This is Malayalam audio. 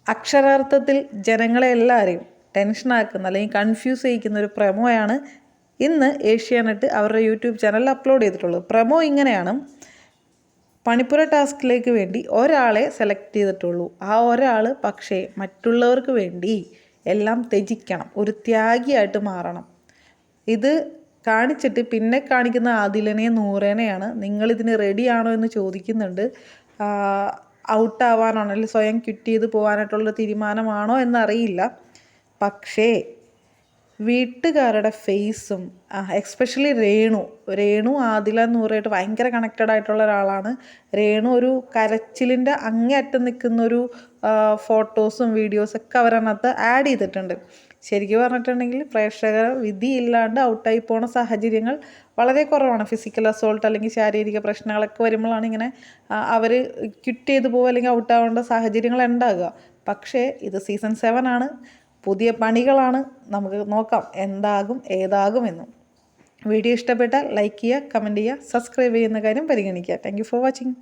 അക്ഷരാർത്ഥത്തിൽ ജനങ്ങളെ എല്ലാവരെയും ടെൻഷനാക്കുന്ന അല്ലെങ്കിൽ കൺഫ്യൂസ് ചെയ്യിക്കുന്ന ഒരു പ്രമോയാണ് ഇന്ന് ഏഷ്യാനെറ്റ് അവരുടെ യൂട്യൂബ് ചാനലിൽ അപ്ലോഡ് ചെയ്തിട്ടുള്ളത്. പ്രമോ ഇങ്ങനെയാണ്: പണിപ്പുര ടാസ്കിലേക്ക് വേണ്ടി ഒരാളെ സെലക്ട് ചെയ്തിട്ടുള്ളൂ. ആ ഒരാൾ പക്ഷേ മറ്റുള്ളവർക്ക് വേണ്ടി എല്ലാം ത്യജിക്കണം, ഒരു ത്യാഗിയായിട്ട് മാറണം. ഇത് കാണിച്ചിട്ട് പിന്നെ കാണിക്കുന്ന ആദിലനെയും നൂറേനെയാണ്. നിങ്ങളിതിന് റെഡിയാണോ എന്ന് ചോദിക്കുന്നുണ്ട്. ഔട്ടാവാനാണോ അല്ലെങ്കിൽ സ്വയം ക്വിറ്റ് ചെയ്ത് പോകാനായിട്ടുള്ള തീരുമാനമാണോ എന്നറിയില്ല. പക്ഷേ വീട്ടുകാരുടെ ഫേസും എക്സ്പെഷ്യലി രേണു ആദില നൂറായിട്ട് ഭയങ്കര കണക്റ്റഡ് ആയിട്ടുള്ള ഒരാളാണ്. രേണു ഒരു കരച്ചിലിൻ്റെ അങ്ങേയറ്റം നിൽക്കുന്നൊരു ഫോട്ടോസും വീഡിയോസൊക്കെ അവരതിനകത്ത് ആഡ് ചെയ്തിട്ടുണ്ട്. ശരിക്കും പറഞ്ഞിട്ടുണ്ടെങ്കിൽ പ്രേക്ഷകർ വിധിയില്ലാണ്ട് ഔട്ടായി പോണ സാഹചര്യങ്ങൾ വളരെ കുറവാണ്. ഫിസിക്കൽ അസോൾട്ട് അല്ലെങ്കിൽ ശാരീരിക പ്രശ്നങ്ങളൊക്കെ വരുമ്പോഴാണ് ഇങ്ങനെ അവർ ക്വിറ്റ് ചെയ്ത് പോകുക അല്ലെങ്കിൽ ഔട്ടാവേണ്ട സാഹചര്യങ്ങൾ ഉണ്ടാകുക. പക്ഷേ ഇത് സീസൺ 7 ആണ്, പുതിയ പണികളാണ്. നമുക്ക് നോക്കാം എന്താകും ഏതാകുമെന്നും. വീഡിയോ ഇഷ്ടപ്പെട്ടാൽ ലൈക്ക് ചെയ്യുക, കമൻറ്റ് ചെയ്യുക, സബ്സ്ക്രൈബ് ചെയ്യുന്ന കാര്യം പരിഗണിക്കുക. Thank you for watching.